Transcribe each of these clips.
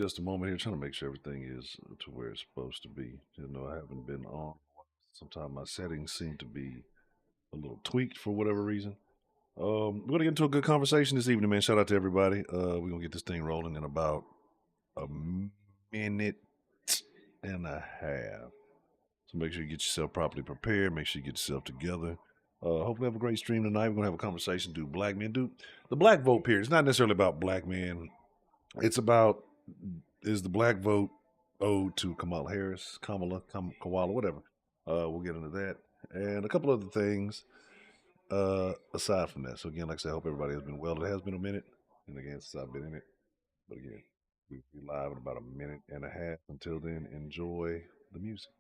just a moment here, trying to make sure everything is to where it's supposed to be. I haven't been on. Sometimes my settings seem to be a little tweaked for whatever reason. We're gonna get into a good conversation this evening, man. Shout out to everybody. We're gonna get this thing rolling in about a minute and a half. So make sure you get yourself properly prepared. Make sure you get yourself together. Hopefully, have a great stream tonight. We're gonna have a conversation. Do black men do the black vote? Period. It's not necessarily about black men. It's about is the black vote owed to Kamala Harris, Kamala, whatever. We'll get into that and a couple other things aside from that. So again, like I said, I hope everybody has been well. It has been a minute, and again, since I've been in it. But again, we'll be live in about a minute and a half. Until then, enjoy the music.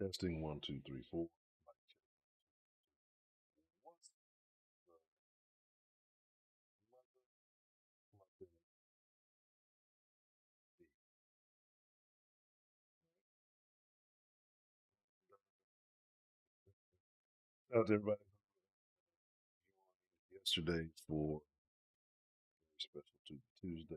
Testing, 1, 2, 3, 4. Shout out to everybody yesterday for special Tuesday.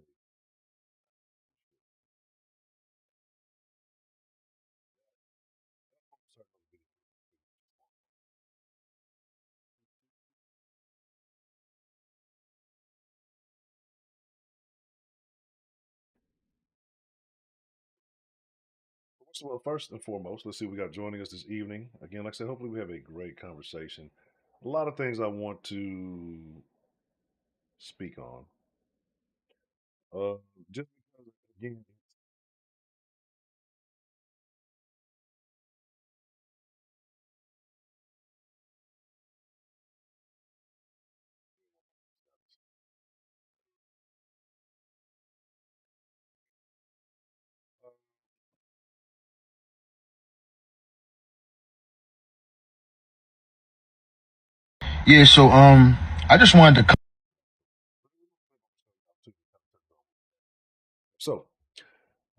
Well, first and foremost, let's see what we got joining us this evening. Again, like I said, hopefully we have a great conversation. A lot of things I want to speak on. Uh, just because, again, Yeah, so I just wanted to. so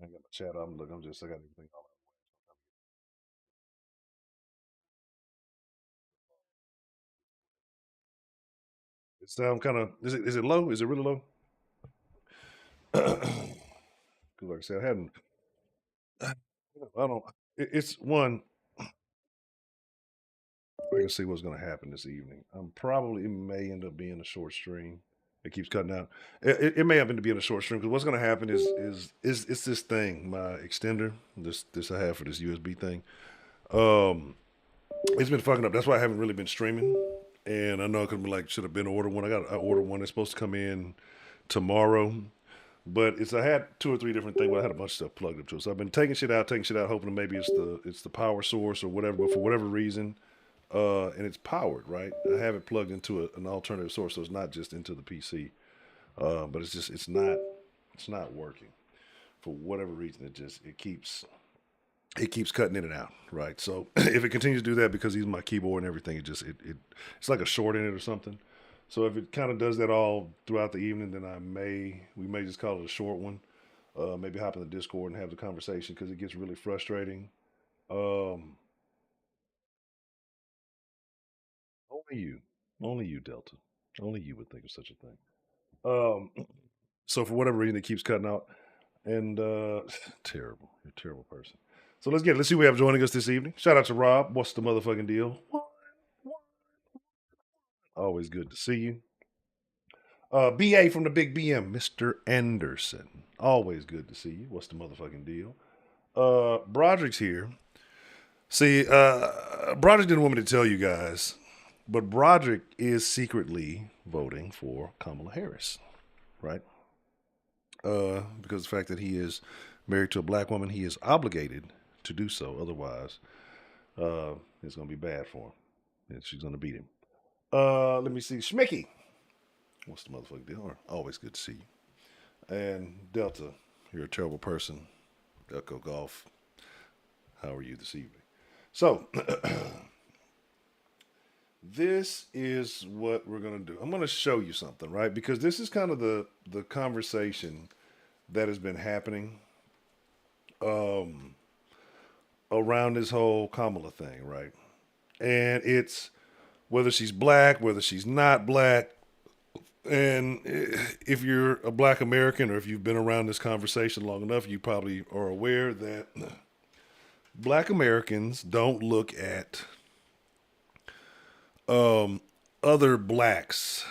I got my chat. I'm just I got everything all out. It sound kind of is it low? Is it really low? Because like I said, I hadn't. I don't. It's one. I can see what's going to happen this evening. I'm probably it may end up being a short stream. It keeps cutting out. It may happen to be in a short stream because what's going to happen is it's this thing, my extender, this I have for this USB thing. Um, it's been fucking up. That's why I haven't really been streaming. And I know it could be like should have been ordered one. I ordered one. It's supposed to come in tomorrow. But it's I had two or three different things. But I had a bunch of stuff plugged up to it. So I've been taking shit out, hoping that maybe it's the power source or whatever. But for whatever reason, and it's powered, right? I have it plugged into an alternative source, so it's not just into the PC. But it's not working for whatever reason. It keeps cutting in and out, right? So if it continues to do that because he's my keyboard and everything, it's like a short in it or something. So if it kind of does that all throughout the evening, then we may just call it a short one. Maybe hop in the Discord and have the conversation because it gets really frustrating. Um, only only you, Delta, only you would think of such a thing. So for whatever reason, it keeps cutting out, and terrible, you're a terrible person. So let's see what we have joining us this evening. Shout out to Rob. What's the motherfucking deal? Always good to see you. BA from the Big BM, Mr. Anderson. Always good to see you. What's the motherfucking deal? Broderick's here. See, Broderick didn't want me to tell you guys, but Broderick is secretly voting for Kamala Harris, right? Because of the fact that he is married to a black woman, he is obligated to do so. Otherwise, it's going to be bad for him. And she's going to beat him. Let me see. Schmicky. What's the motherfucker deal? Always good to see you. And Delta, you're a terrible person. Delco Golf. How are you this evening? So, this is what we're going to do. I'm going to show you something, right? Because this is kind of the conversation that has been happening um, around this whole Kamala thing, right? And it's whether she's black, whether she's not black. And if you're a black American or if you've been around this conversation long enough, you probably are aware that black Americans don't look at um, other blacks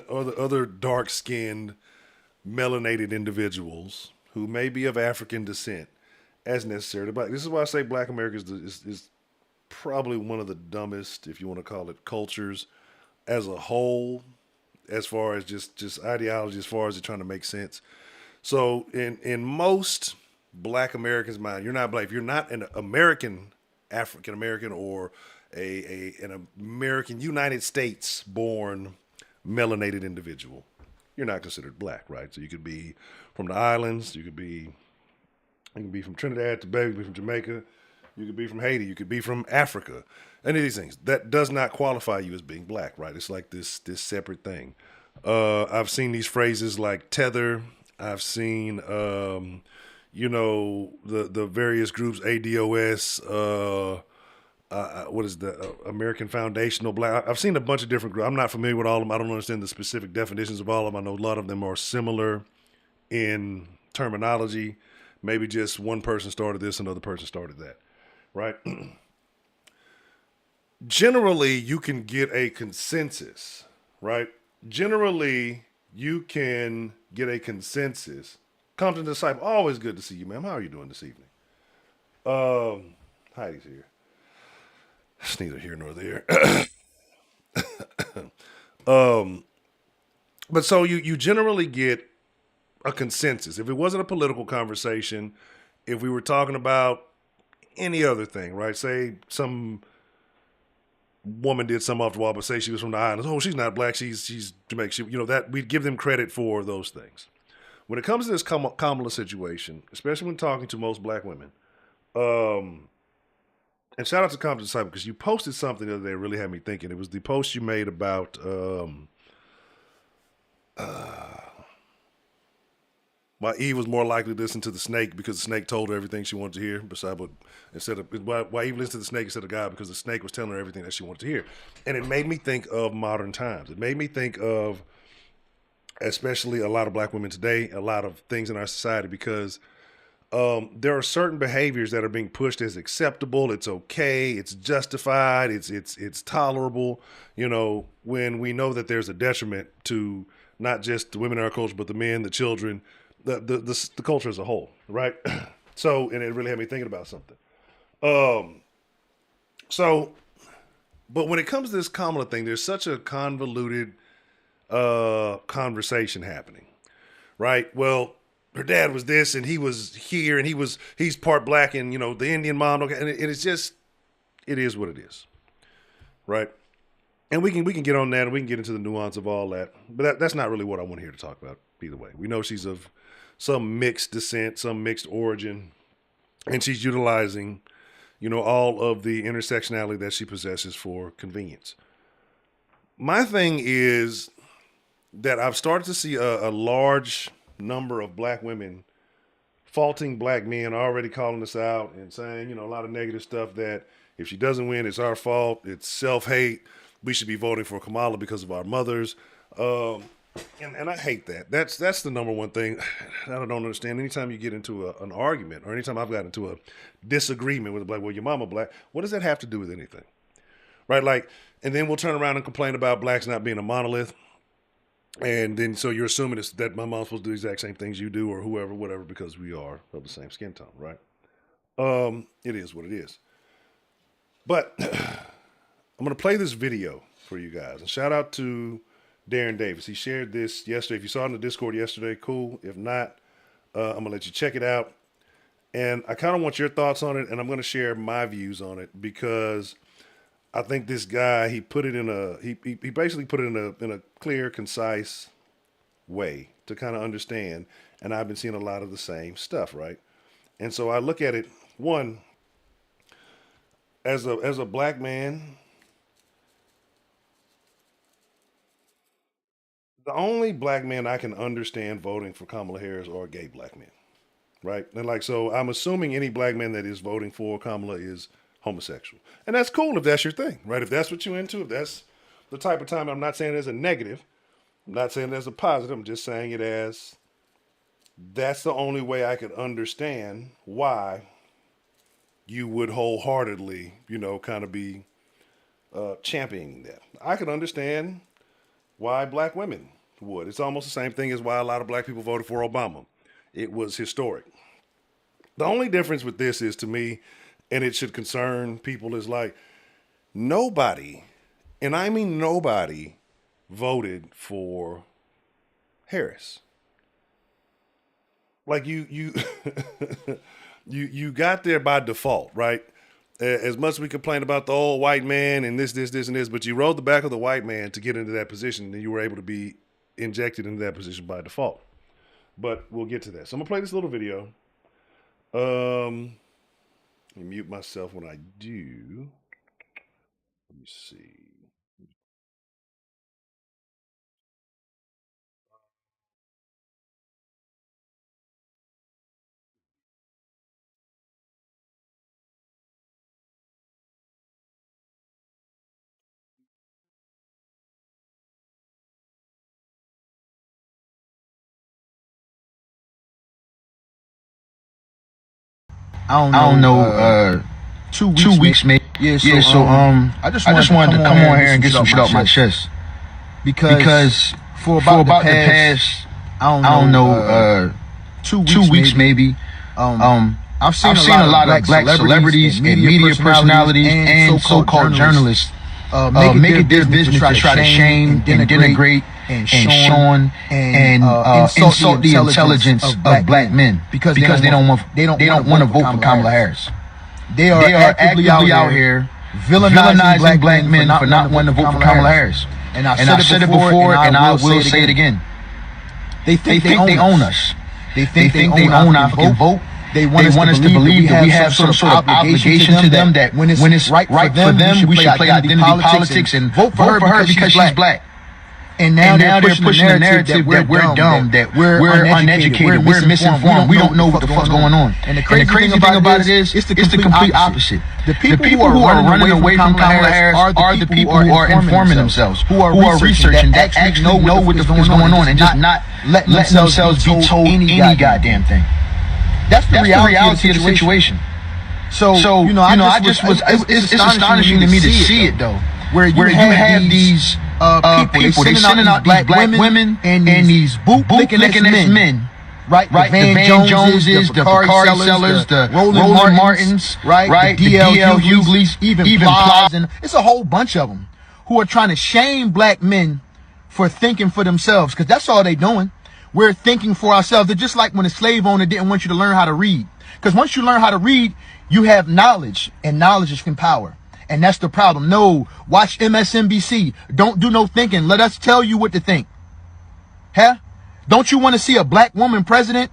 or the other dark skinned, melanated individuals who may be of African descent as necessary. But this is why I say black America is probably one of the dumbest, if you want to call it, cultures as a whole, as far as just ideology, as far as it trying to make sense. So in most black Americans' mind, you're not black. If you're not an American African American or an American United States born melanated individual, you're not considered black, right? So you could be from the islands, you can be from Trinidad to Tobago, you could be from Jamaica, you could be from Haiti, you could be from Africa. Any of these things that does not qualify you as being black, right? It's like this separate thing. I've seen these phrases like tether. I've seen the various groups ADOS. What is the American Foundational Black? I've seen a bunch of different groups. I'm not familiar with all of them. I don't understand the specific definitions of all of them. I know a lot of them are similar in terminology. Maybe just one person started this, another person started that, right? Generally, you can get a consensus, right? Generally, you can get a consensus. Compton Disciple, always good to see you, ma'am. How are you doing this evening? Heidi's here. It's neither here nor there. um, but so you generally get a consensus. If it wasn't a political conversation, if we were talking about any other thing, right? Say some woman did something off the wall, but say she was from the islands. Oh, she's not black. She's Jamaican. That we'd give them credit for those things. When it comes to this Kamala situation, especially when talking to most black women, and shout out to Compton Disciple because you posted something the other day that really had me thinking. It was the post you made about why Eve was more likely to listen to the snake because the snake told her everything she wanted to hear. Instead of why Eve listened to the snake instead of God because the snake was telling her everything that she wanted to hear, and it made me think of modern times. It made me think of especially a lot of black women today, a lot of things in our society because there are certain behaviors that are being pushed as acceptable. It's okay. It's justified. It's tolerable. When we know that there's a detriment to not just the women in our culture, but the men, the children, the culture as a whole, right? So, and it really had me thinking about something. Um, so, but when it comes to this Kamala thing, there's such a convoluted conversation happening, right? Well, her dad was this, and he was here, and he's part black, and the Indian mom, and it's just it is what it is, right? And we can get on that, and we can get into the nuance of all that, but that's not really what I want here to talk about. Either way, we know she's of some mixed descent, some mixed origin, and she's utilizing, all of the intersectionality that she possesses for convenience. My thing is that I've started to see a large number of black women faulting black men, already calling us out and saying, a lot of negative stuff that if she doesn't win, it's our fault. It's self-hate. We should be voting for Kamala because of our mothers. And I hate that. That's the number one thing that I don't understand. Anytime you get into an argument or anytime I've gotten into a disagreement with a black, well, your mama black, what does that have to do with anything? Right? Like, and then we'll turn around and complain about blacks not being a monolith. And then so you're assuming that my mom's supposed to do the exact same things you do or whoever, whatever, because we are of the same skin tone, right? It is what it is. But I'm going to play this video for you guys. And shout out to Darren Davis. He shared this yesterday. If you saw it in the Discord yesterday, cool. If not, I'm going to let you check it out. And I kind of want your thoughts on it, and I'm going to share my views on it because I think this guy, he put it in he basically put it in a clear, concise way to kind of understand. And I've been seeing a lot of the same stuff, right? And so I look at it, one, as a black man, the only black man I can understand voting for Kamala Harris are gay black men, right? And so I'm assuming any black man that is voting for Kamala is homosexual. And that's cool if that's your thing, right? If that's what you're into, if that's the type of time, I'm not saying it as a negative. I'm not saying it as a positive. I'm just saying it as that's the only way I could understand why you would wholeheartedly, kind of be championing that. I could understand why black women would. It's almost the same thing as why a lot of black people voted for Obama. It was historic. The only difference with this is, to me, and it should concern people, is like nobody, and I mean nobody, voted for Harris. Like you you got there by default, right? As much as we complain about the old white man and this, and this, but you rode the back of the white man to get into that position, and you were able to be injected into that position by default. But we'll get to that. So I'm gonna play this little video. Let me mute myself when I do. Let me see. I don't know, 2 weeks maybe. Yeah, so I just wanted to come on here and get some shit off my chest. Because for about the past, I don't know, 2 weeks maybe, I've seen a lot of black celebrities and media personalities and so-called journalists make it their business to try to shame and denigrate and shun and insult the intelligence of black men because they don't want to vote for Kamala Harris. They are actively out here villainizing black men for not wanting to vote for Kamala Harris. And I've said it before, and I will say it again. They think they own us. They think they own our fucking vote. They want us to believe that we have some sort of obligation to them, that when it's right for them, we should play identity politics and vote for her because she's black. And now they're pushing the narrative that we're dumb, that we're uneducated, we're misinformed, we don't know what the fuck's going on. And the crazy thing about it is, it's the complete opposite. The people who are running away from Kamala Harris are the people who are informing themselves, who are researching, that actually know what the fuck is going on, and just not letting themselves be told any goddamn thing. That's the reality of the situation. So it's astonishing to me to see it though, where you have these people, they sending out these black women and these bootlicking ass men, right? The Van Joneses, the Bacardi sellers, the Roland Martins, right? The D.L. Hugleys, even Plies, and it's a whole bunch of them who are trying to shame black men for thinking for themselves, because that's all they doing. We're thinking for ourselves. They're just like when a slave owner didn't want you to learn how to read, because once you learn how to read, you have knowledge, and knowledge is power. And that's the problem. No, watch MSNBC. Don't do no thinking. Let us tell you what to think. Huh? Don't you want to see a black woman president?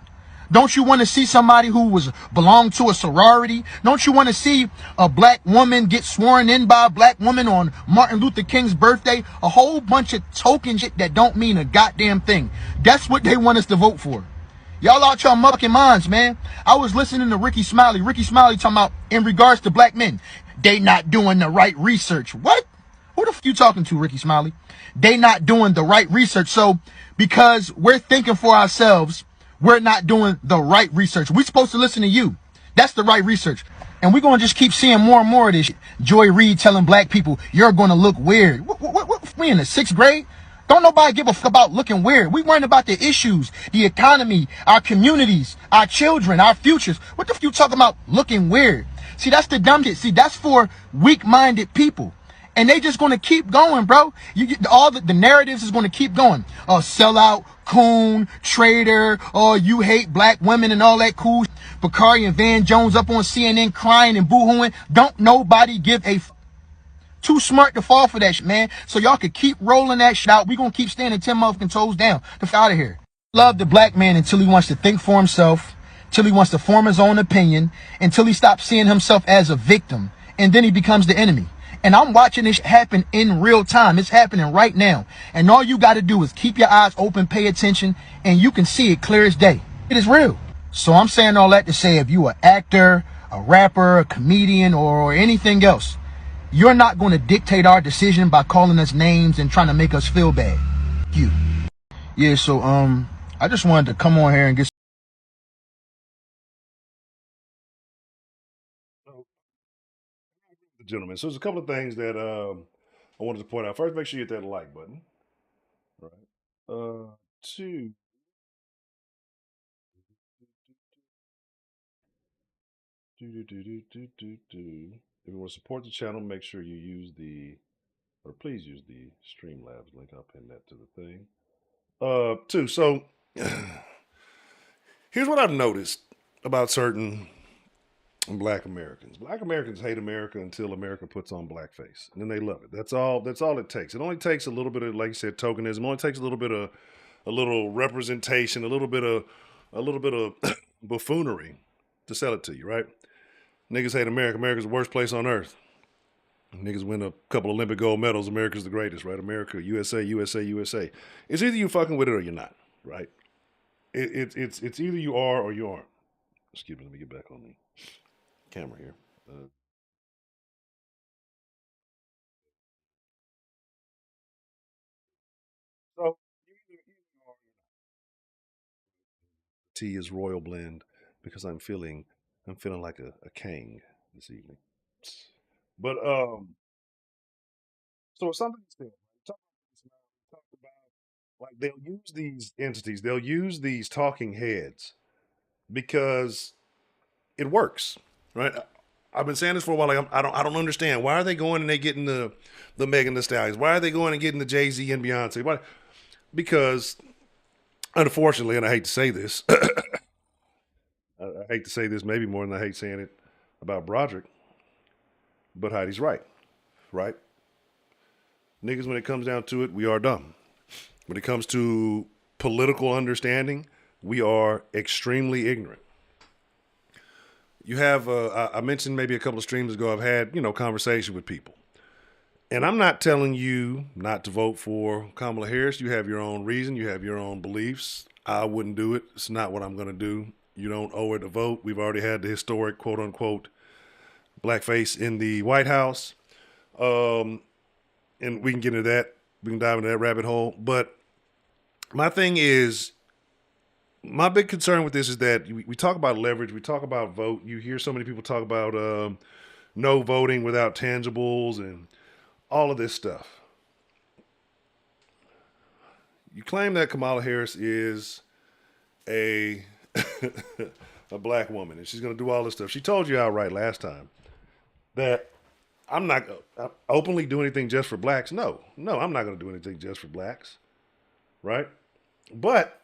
Don't you want to see somebody who belonged to a sorority? Don't you want to see a black woman get sworn in by a black woman on Martin Luther King's birthday? A whole bunch of token shit that don't mean a goddamn thing. That's what they want us to vote for. Y'all out your motherfucking minds, man. I was listening to Ricky Smiley. Ricky Smiley talking about in regards to black men, they not doing the right research. What? Who the f you talking to, Ricky Smiley? They not doing the right research. So because we're thinking for ourselves, we're not doing the right research. We're supposed to listen to you. That's the right research. And we're going to just keep seeing more and more of this shit. Joy Reid telling black people, you're going to look weird. We in the 6th grade? Don't nobody give a fuck about looking weird. We worrying about the issues, the economy, our communities, our children, our futures. What the f you talking about looking weird? See, that's the dumb shit. See, that's for weak-minded people. And they just going to keep going, bro. You get all the narratives is going to keep going. Sellout, coon, traitor, you hate black women and all that cool. Bacardi and Van Jones up on CNN crying and boo-hooing. Don't nobody give a f. Too smart to fall for that shit, man. So y'all could keep rolling that shit out. We gonna keep standing 10 motherfucking toes down. The f out of here. Love the black man until he wants to think for himself, till he wants to form his own opinion, until he stops seeing himself as a victim, and then he becomes the enemy. And I'm watching this happen in real time. It's happening right now. And all you got to do is keep your eyes open, pay attention, and you can see it clear as day. It is real. So I'm saying all that to say, if you an actor, a rapper, a comedian, or anything else, you're not going to dictate our decision by calling us names and trying to make us feel bad. You. Yeah, so I just wanted to come on here and get The gentleman. So there's a couple of things that I wanted to point out. First, make sure you hit that like button. Right. Two. If you want to support the channel, make sure you use or please use the Streamlabs link. I'll pin that to the thing. Two. So here's what I've noticed about certain Black Americans. Black Americans hate America until America puts on blackface, and then they love it. That's all. That's all it takes. It only takes a little bit of, like you said, tokenism. It only takes a little bit of, a little representation, a little bit of buffoonery to sell it to you, right? Niggas hate America. America's the worst place on earth. Niggas win a couple Olympic gold medals. America's the greatest, right? America, USA, USA, USA. It's either you fucking with it or you're not, right? It's either you are or you aren't. Excuse me. Let me get back on the camera here. So tea is royal blend because I'm feeling like a king this evening. But so it's something that's there. Talk about like they'll use these entities, they'll use these talking heads because it works, right? I've been saying this for a while. Like, I don't understand. Why are they going and they getting the Megan Thee Stallions? Why are they going and getting the Jay-Z and Beyonce? Why? Because unfortunately, and I hate to say this, I hate to say this maybe more than I hate saying it about Broderick, but Heidi's right, right? Niggas, when it comes down to it, we are dumb. When it comes to political understanding, we are extremely ignorant. You have, I mentioned maybe a couple of streams ago, I've had, conversation with people. And I'm not telling you not to vote for Kamala Harris. You have your own reason. You have your own beliefs. I wouldn't do it. It's not what I'm going to do. You don't owe it a vote. We've already had the historic, quote unquote, blackface in the White House. And we can get into that. We can dive into that rabbit hole. But my thing is, my big concern with this is that we talk about leverage. We talk about vote. You hear so many people talk about no voting without tangibles and all of this stuff. You claim that Kamala Harris is a a black woman and she's going to do all this stuff. She told you outright last time that I'm not openly do anything just for blacks. No, I'm not going to do anything just for blacks, right? But,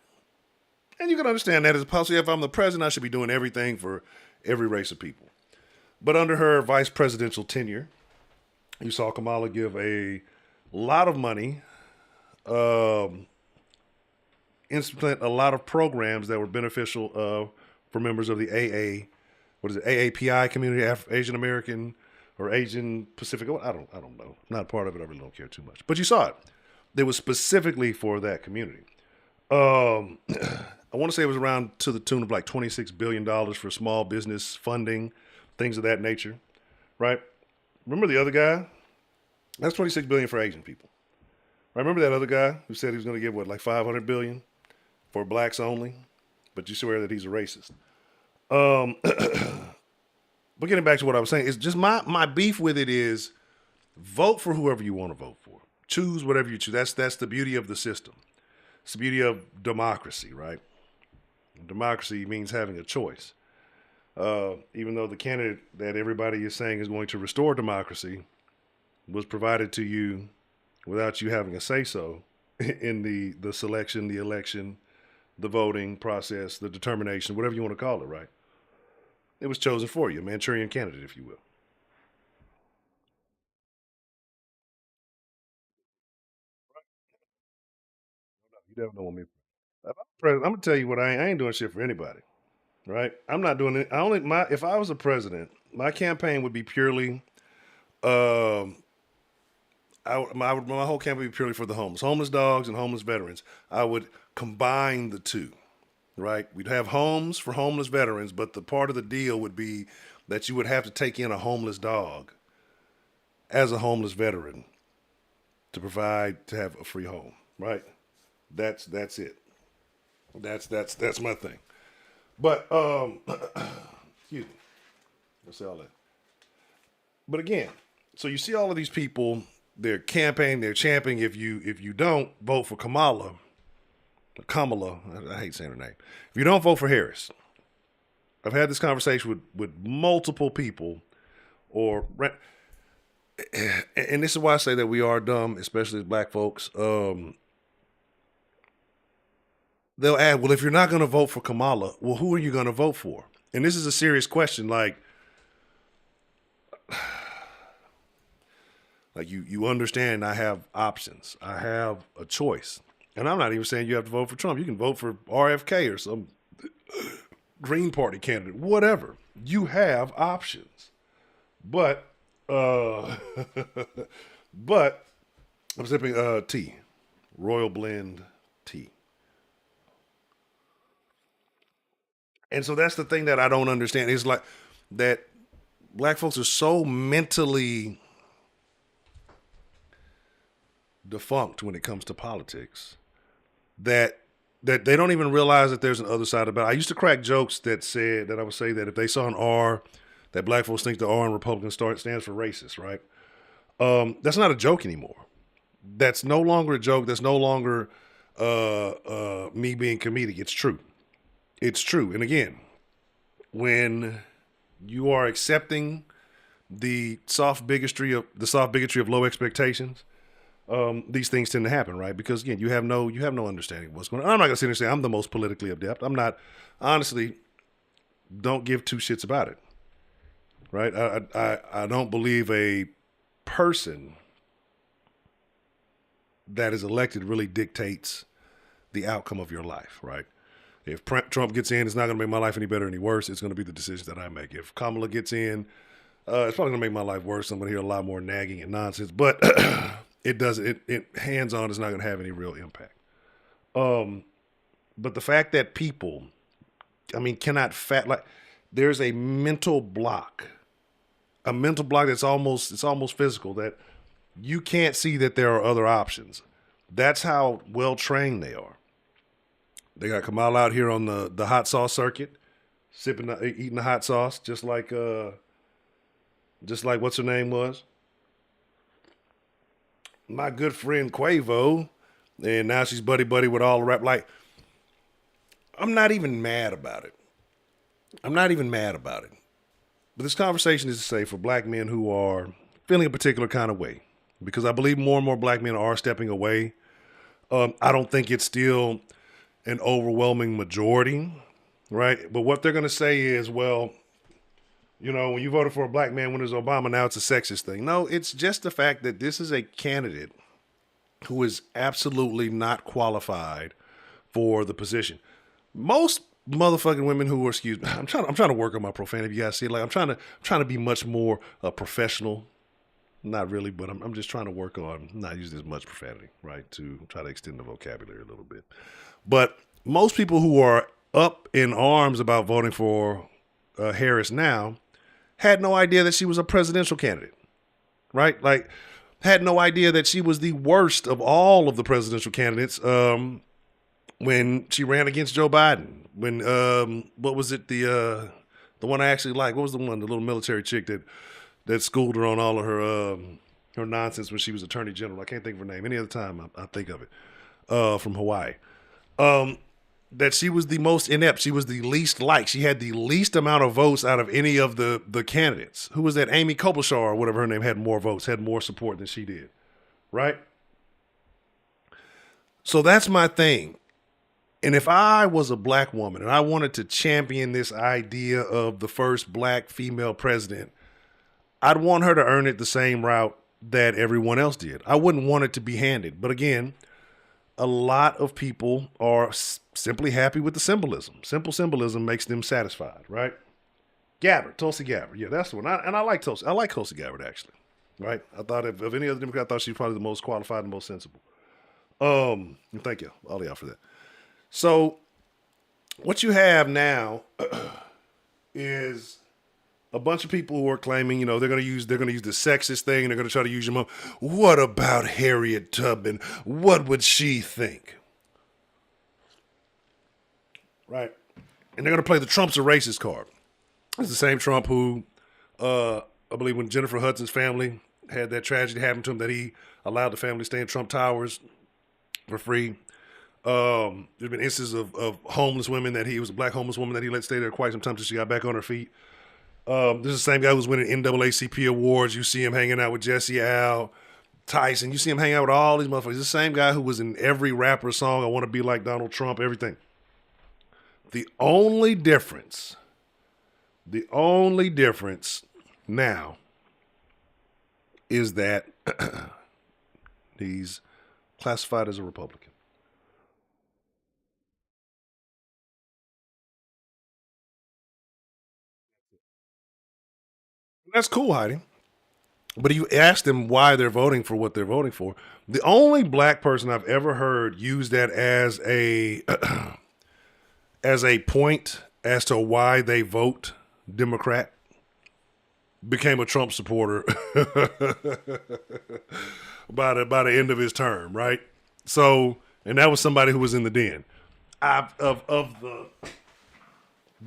and you can understand that as a policy. If I'm the president, I should be doing everything for every race of people. But under her vice presidential tenure, you saw Kamala give a lot of money, implement a lot of programs that were beneficial for members of the AAPI community, Asian American or Asian Pacific. I don't know. I'm not a part of it. I really don't care too much. But you saw it. It was specifically for that community. I want to say it was around to the tune of like $26 billion for small business funding, things of that nature, right? Remember the other guy? That's $26 billion for Asian people. I remember that other guy who said he was going to give what, like $500 billion for blacks only, but you swear that he's a racist. But getting back to what I was saying, it's just my beef with it is vote for whoever you want to vote for. Choose whatever you choose. That's the beauty of the system. It's the beauty of democracy, right? Democracy means having a choice. Even though the candidate that everybody is saying is going to restore democracy was provided to you without you having a say-so in the selection, the election, the voting process, the determination, whatever you want to call it, right? It was chosen for you, a Manchurian candidate, if you will. You never know what me. If I'm president, I'm gonna tell you what I ain't doing shit for anybody, right? I'm not doing it. I only my if I was a president, my campaign would be purely um my whole campaign would be purely for the homeless dogs and homeless veterans. I would combine the two, right? We'd have homes for homeless veterans, but the part of the deal would be that you would have to take in a homeless dog as a homeless veteran to provide to have a free home, right? That's it. That's my thing. But excuse me. Let's say all that. But again, so you see all of these people, they're campaigning, they're championing. If you don't vote for Kamala, I hate saying her name. If you don't vote for Harris, I've had this conversation with multiple people, and this is why I say that we are dumb, especially as black folks. They'll add, well, if you're not going to vote for Kamala, well, who are you going to vote for? And this is a serious question. Like you understand I have options. I have a choice. And I'm not even saying you have to vote for Trump. You can vote for RFK or some Green Party candidate, whatever. You have options. But but I'm sipping tea. Royal Blend tea. And so that's the thing that I don't understand. It's like that black folks are so mentally defunct when it comes to politics that they don't even realize that there's an other side about it. I used to crack jokes that said that I would say that if they saw an R, that black folks think the R in Republican stands for racist, right? That's not a joke anymore. That's no longer a joke. That's no longer me being comedic. It's true. It's true. And again, when you are accepting the soft bigotry of low expectations, these things tend to happen, right? Because again, you have no understanding of what's going on. I'm not gonna sit here and say I'm the most politically adept. I'm not. Honestly, don't give two shits about it, right? I don't believe a person that is elected really dictates the outcome of your life, right? If Trump gets in, it's not going to make my life any better, any worse. It's going to be the decisions that I make. If Kamala gets in, it's probably going to make my life worse. I'm going to hear a lot more nagging and nonsense, but it does it hands on is not going to have any real impact. But the fact that people, I mean, cannot like there's a mental block that's almost physical that you can't see that there are other options. That's how well trained they are. They got Kamala out here on the hot sauce circuit, eating the hot sauce, just like what's her name was, my good friend Quavo, and now she's buddy buddy with all the rap. Like, I'm not even mad about it. I'm not even mad about it. But this conversation is to say for black men who are feeling a particular kind of way, because I believe more and more black men are stepping away. I don't think it's still an overwhelming majority, right? But what they're going to say is, well, you know, when you voted for a black man when it was Obama, now it's a sexist thing. No, it's just the fact that this is a candidate who is absolutely not qualified for the position. Most motherfucking women who are, excuse me, I'm trying to work on my profanity. You guys see, like I'm trying to be much more professional. Not really, but I'm just trying to work on not using as much profanity, right? To try to extend the vocabulary a little bit. But most people who are up in arms about voting for Harris now had no idea that she was a presidential candidate, right? Like, had no idea that she was the worst of all of the presidential candidates when she ran against Joe Biden. When what was it, the one I actually liked? What was the one, the little military chick that schooled her on all of her nonsense when she was Attorney General? I can't think of her name. Any other time I think of it. From Hawaii. That she was the most inept. She was the least liked. She had the least amount of votes out of any of the candidates. Who was that? Amy Klobuchar or whatever her name had more votes, had more support than she did. Right? So that's my thing. And if I was a black woman and I wanted to champion this idea of the first black female president, I'd want her to earn it the same route that everyone else did. I wouldn't want it to be handed. But again, a lot of people are simply happy with the symbolism. Simple symbolism makes them satisfied, right? Gabbard, Tulsi Gabbard. Yeah, that's the one. And I like Tulsi. I like Tulsi Gabbard, actually. Right? I thought of any other Democrat, I thought she was probably the most qualified and most sensible. Thank you, all of y'all, for that. So what you have now is a bunch of people who are claiming, you know, they're going to use the sexist thing, and they're going to try to use your mom. What about Harriet Tubman? What would she think? Right. And they're going to play the Trump's a racist card. It's the same Trump who, I believe when Jennifer Hudson's family had that tragedy happen to him, that he allowed the family to stay in Trump Towers for free. There's been instances of homeless women that he was a black homeless woman that he let stay there quite some time until she got back on her feet. This is the same guy who's winning NAACP awards. You see him hanging out with Jesse Al, Tyson. You see him hanging out with all these motherfuckers. The same guy who was in every rapper song. I want to be like Donald Trump, everything. The only difference now is that he's classified as a Republican. That's cool, Heidi. But you ask them why they're voting for what they're voting for. The only black person I've ever heard use that as a as a point as to why they vote Democrat became a Trump supporter by the end of his term, right? So, and that was somebody who was in the den. Of the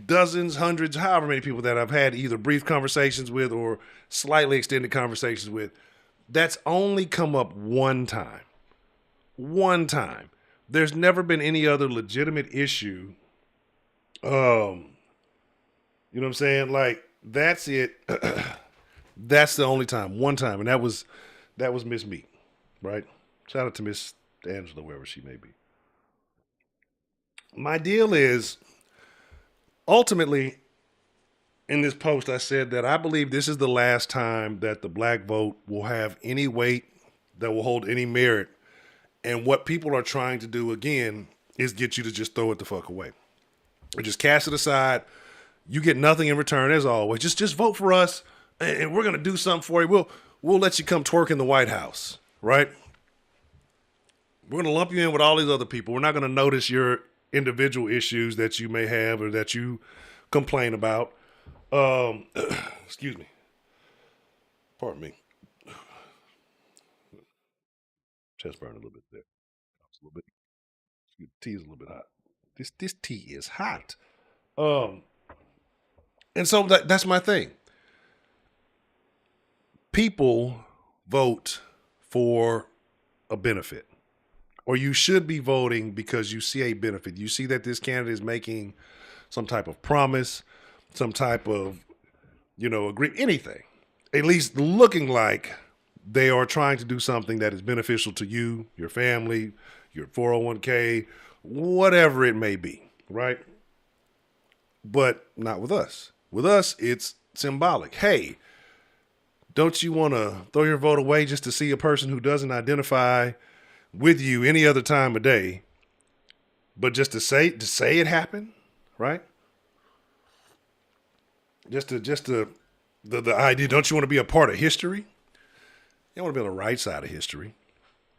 dozens, hundreds, however many people that I've had either brief conversations with or slightly extended conversations with, that's only come up one time. One time. There's never been any other legitimate issue. You know what I'm saying? Like That's it. That's the only time, one time, and that was Miss Meat, right? Shout out to Miss Angela, wherever she may be. My deal is ultimately in this post, I said that I believe this is the last time that the black vote will have any weight, that will hold any merit. And what people are trying to do again is get you to just throw it the fuck away. Or just cast it aside. You get nothing in return, as always. Just vote for us, and we're gonna do something for you. We'll let you come twerk in the White House, right? We're gonna lump you in with all these other people. We're not gonna notice your individual issues that you may have or that you complain about. Um, excuse me. Pardon me. Chest burn a little bit there. It's a little bit. The tea is a little bit hot. This tea is hot. Um, and so that's my thing. People vote for a benefit, or you should be voting because you see a benefit. You see that this candidate is making some type of promise, some type of agree anything, at least looking like they are trying to do something that is beneficial to you, your family, your 401k, whatever it may be, right? But not with us. With us, it's symbolic. Hey, don't you want to throw your vote away just to see a person who doesn't identify with you any other time of day, but just to say it happened, right? Just to the idea. Don't you want to be a part of history? You want to be on the right side of history,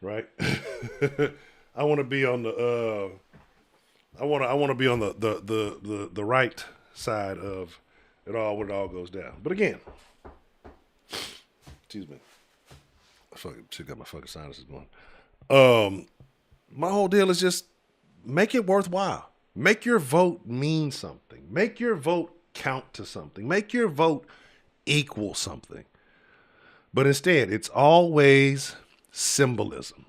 right? I want to be on the I want to be on the right side of it all when it all goes down. But again, excuse me, I fucking shit got my fucking sinuses going. Um, my whole deal is just make it worthwhile. Make your vote mean something. Make your vote count to something. Make your vote equal something. But instead, it's always symbolism,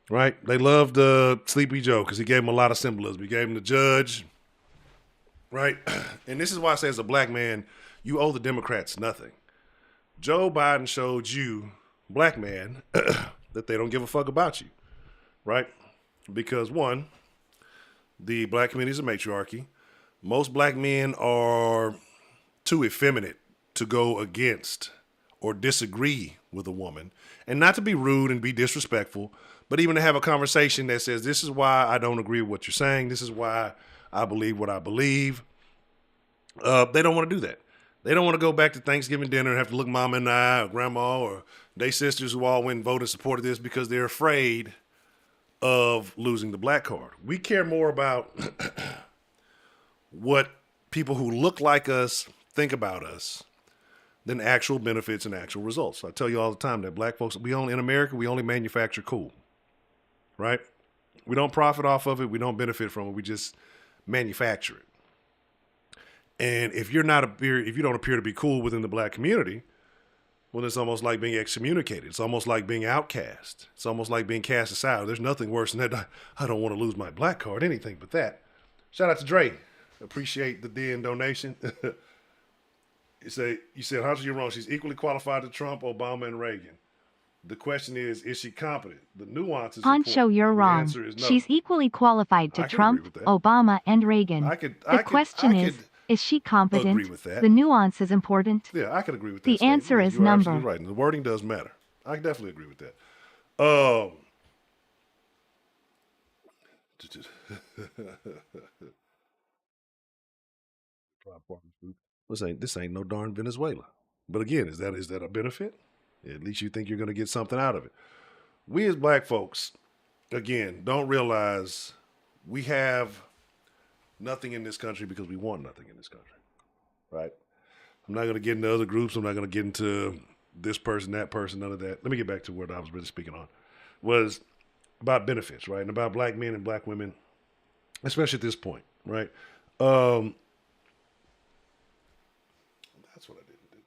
right? They loved Sleepy Joe because he gave him a lot of symbolism. He gave him the judge, right? And this is why I say, as a black man, you owe the Democrats nothing. Joe Biden showed you, black man, that they don't give a fuck about you, right? Because one, the black community is a matriarchy. Most black men are too effeminate to go against or disagree with a woman. And not to be rude and be disrespectful, but even to have a conversation that says, this is why I don't agree with what you're saying. This is why I believe what I believe. They don't want to do that. They don't want to go back to Thanksgiving dinner and have to look mama in the eye or grandma or they sisters who all went and voted and supported this because they're afraid of losing the black card. We care more about what people who look like us think about us than actual benefits and actual results. So I tell you all the time that black folks, in America, we only manufacture cool, right? We don't profit off of it. We don't benefit from it. We just manufacture it. And if if you don't appear to be cool within the black community, well, it's almost like being excommunicated. It's almost like being outcast. It's almost like being cast aside. There's nothing worse than that. I don't want to lose my black card, anything but that. Shout out to Dre. Appreciate the D and donation. You said, Hunter, you're wrong. She's equally qualified to Trump, Obama, and Reagan. The question is she competent? The nuance is Honcho, important. you're The wrong. answer is no. She's equally qualified to I can agree Trump, with that. Obama, and Reagan. I could. The question is she competent? Agree with that. The nuance is important. Yeah, I could agree with that. The statement. answer is you are number. absolutely right, and the wording does matter. I definitely agree with that. Um, this ain't no darn Venezuela. But again, is that a benefit? At least you think you're going to get something out of it. We as black folks, again, don't realize we have nothing in this country because we want nothing in this country, right? I'm not going to get into other groups. I'm not going to get into this person, that person, none of that. Let me get back to what I was really speaking on. Was about benefits, right? And about black men and black women, especially at this point, right? Um, that's what I didn't do.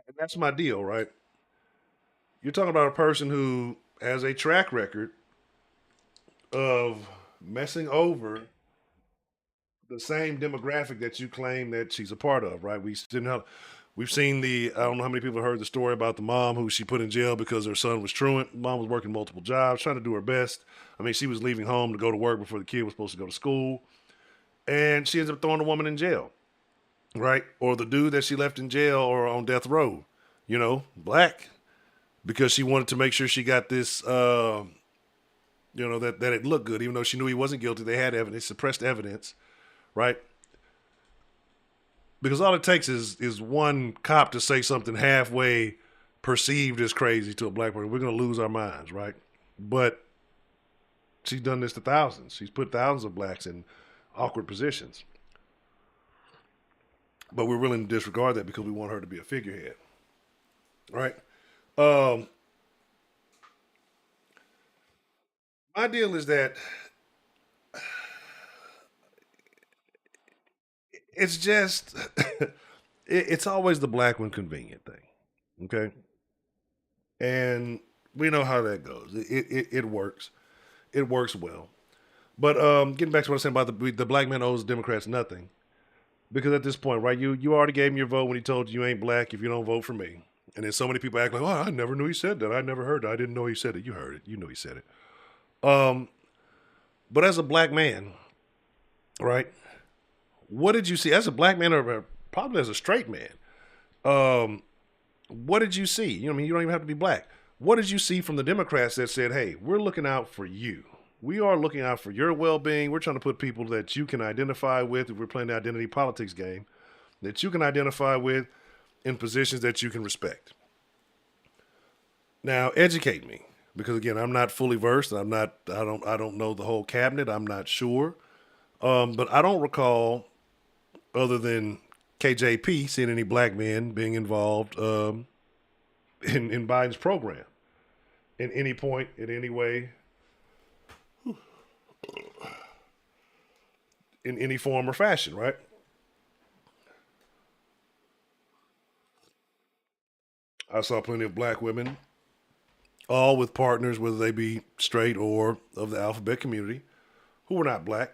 And that's my deal, right? You're talking about a person who has a track record of messing over the same demographic that you claim that she's a part of, right? We've seen the, I don't know how many people heard the story about the mom who she put in jail because her son was truant. Mom was working multiple jobs, trying to do her best. I mean, she was leaving home to go to work before the kid was supposed to go to school. And she ends up throwing the woman in jail, right? Or the dude that she left in jail or on death row, black, because she wanted to make sure she got this, that it looked good, even though she knew he wasn't guilty. They had evidence, suppressed evidence, right? Because all it takes is one cop to say something halfway perceived as crazy to a black person. We're going to lose our minds, right? But she's done this to thousands. She's put thousands of blacks in awkward positions. But we're willing to disregard that because we want her to be a figurehead, right? My deal is that it's just it's always the black when convenient thing, okay? And we know how that goes. It works. It works well. But getting back to what I was saying about the black man owes Democrats nothing, because at this point, right, you already gave him your vote when he told you ain't black if you don't vote for me. And then so many people act like, oh, I never knew he said that. I never heard that. I didn't know he said it. You heard it. You know he said it. But as a black man, right, what did you see as a black man, or probably as a straight man? What did you see? You don't even have to be black. What did you see from the Democrats that said, hey, we're looking out for you? We are looking out for your well-being. We're trying to put people that you can identify with, if we're playing the identity politics game, that you can identify with in positions that you can respect. Now, educate me, because again, I'm not fully versed. I don't know the whole cabinet. I'm not sure. But I don't recall, other than KJP, seeing any black men being involved in Biden's program in any point, in any way, in any form or fashion, right? I saw plenty of black women, all with partners, whether they be straight or of the alphabet community, who were not black.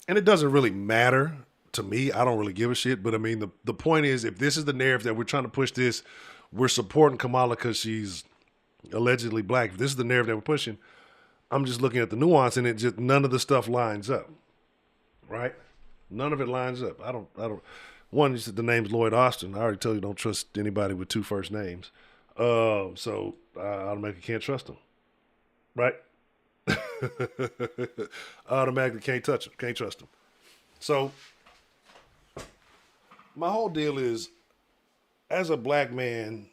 And it doesn't really matter to me. I don't really give a shit. But I mean, the point is, if this is the narrative that we're trying to push this, we're supporting Kamala because she's allegedly black. If this is the narrative that we're pushing, I'm just looking at the nuance, and it just, none of the stuff lines up, right? None of it lines up. I don't. One, you said the name's Lloyd Austin. I already told you don't trust anybody with two first names. So I automatically can't trust them, right? Automatically can't touch them, can't trust them. So my whole deal is, as a black man,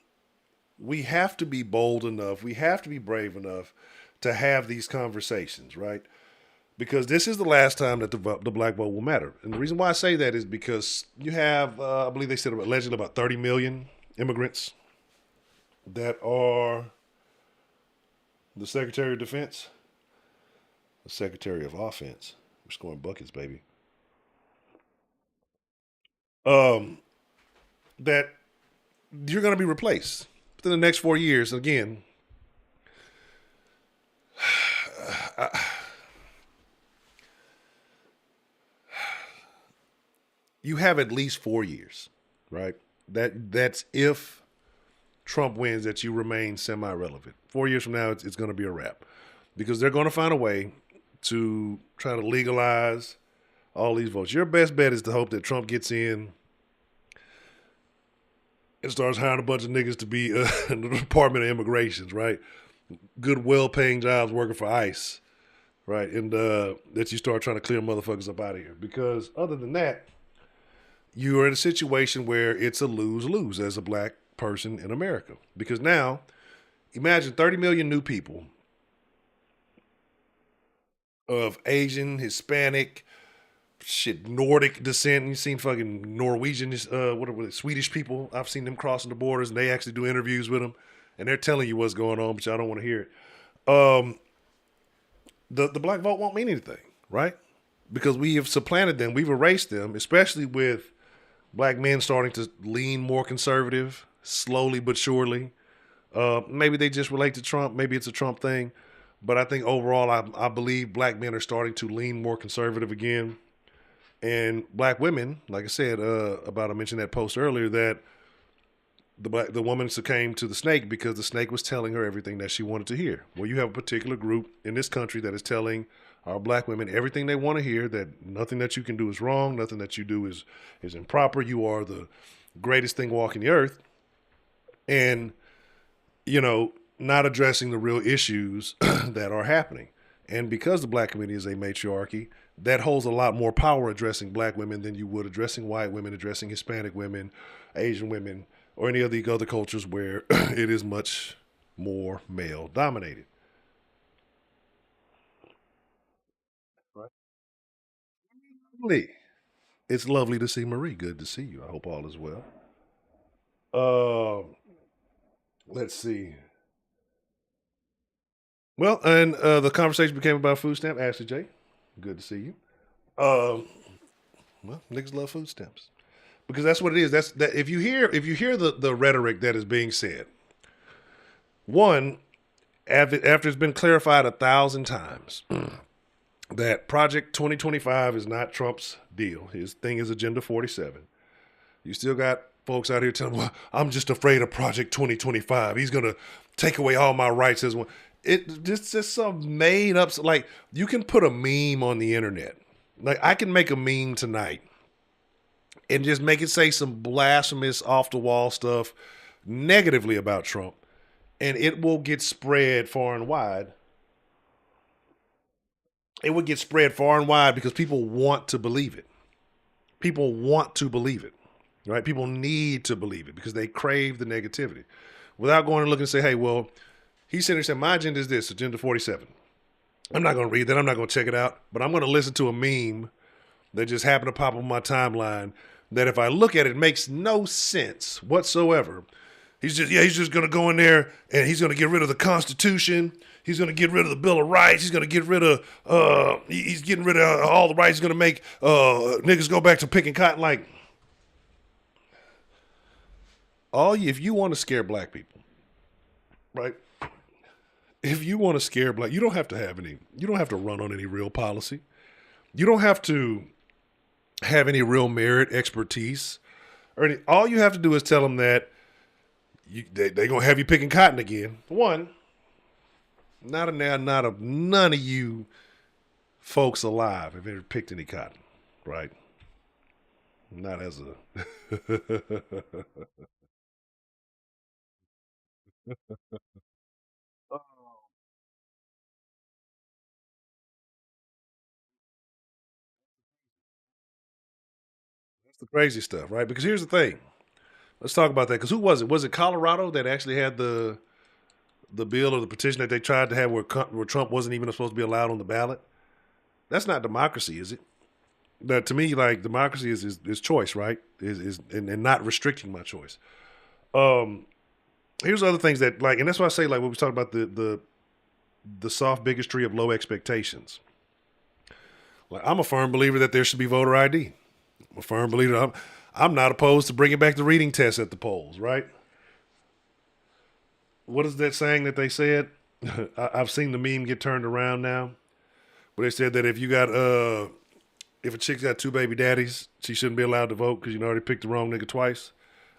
we have to be bold enough, we have to be brave enough to have these conversations, right? Because this is the last time that the black vote will matter. And the reason why I say that is because you have, I believe they said allegedly about 30 million immigrants that are the Secretary of Defense, the Secretary of Offense. We're scoring buckets, baby. That you're going to be replaced within the next 4 years. Again, you have at least 4 years, right? That's if Trump wins, that you remain semi-relevant. 4 years from now, it's going to be a wrap, because they're going to find a way to try to legalize all these votes. Your best bet is to hope that Trump gets in and starts hiring a bunch of niggas to be in the Department of Immigrations, right? Good, well-paying jobs working for ICE, right? And that you start trying to clear motherfuckers up out of here. Because other than that, you are in a situation where it's a lose-lose as a black person in America. Because now, imagine 30 million new people of Asian, Hispanic, Nordic descent. You've seen fucking Norwegian, what are they, Swedish people. I've seen them crossing the borders, and they actually do interviews with them, and they're telling you what's going on, but y'all don't want to hear it. The black vote won't mean anything, right? Because we have supplanted them, we've erased them, especially with black men starting to lean more conservative, slowly but surely. Maybe they just relate to Trump. Maybe it's a Trump thing. But I think overall, I believe black men are starting to lean more conservative again. And black women, like I said, I mentioned that post earlier, that the woman succumbed to the snake because the snake was telling her everything that she wanted to hear. Well, you have a particular group in this country that is telling our black women everything they want to hear, that nothing that you can do is wrong, nothing that you do is improper. You are the greatest thing walking the earth. And, not addressing the real issues that are happening. And because the black community is a matriarchy, that holds a lot more power addressing black women than you would addressing white women, addressing Hispanic women, Asian women, or any of the other cultures where it is much more male dominated. Right. Lee, it's lovely to see Marie. Good to see you. I hope all is well. Uh, let's see. Well, and the conversation became about food stamp. Ashley J, good to see you. Um, well, niggas love food stamps because that's what it is. That's that. If you hear the rhetoric that is being said, one, after it's been clarified 1,000 times that Project 2025 is not Trump's deal. His thing is Agenda 47. You still got folks out here telling, well, I'm just afraid of Project 2025. He's going to take away all my rights as one. It just some made up, like you can put a meme on the internet. Like I can make a meme tonight and just make it say some blasphemous off the wall stuff negatively about Trump, and it will get spread far and wide. It would get spread far and wide because people want to believe it. People want to believe it, right? People need to believe it because they crave the negativity without going and looking and say, hey, well, he said, my agenda is this, Agenda 47. I'm not going to read that. I'm not going to check it out, but I'm going to listen to a meme that just happened to pop up on my timeline that if I look at it, makes no sense whatsoever. He's just going to go in there and he's going to get rid of the Constitution. He's going to get rid of the Bill of Rights. He's going to get rid of, he's getting rid of all the rights. He's going to make niggas go back to picking cotton. Like, if you want to scare black people, right? If you want to scare black, you don't have to run on any real policy. You don't have to have any real merit, expertise, all you have to do is tell them that they're going to have you picking cotton again. One, none of you folks alive have ever picked any cotton, right? Not as a... That's the crazy stuff, right? Because here's the thing. Let's talk about that. Because who was it? Was it Colorado that actually had the bill or the petition that they tried to have where Trump wasn't even supposed to be allowed on the ballot? That's not democracy, is it? That to me, like democracy is choice, right? Is and not restricting my choice. Um, Here's other things that like, and that's why I say like when we talk about the soft bigotry of low expectations. Like I'm a firm believer that there should be voter ID. I'm a firm believer. I'm not opposed to bringing back the reading test at the polls, right? What is that saying that they said? I've seen the meme get turned around now, but they said that if a chick's got two baby daddies, she shouldn't be allowed to vote because you already picked the wrong nigga twice.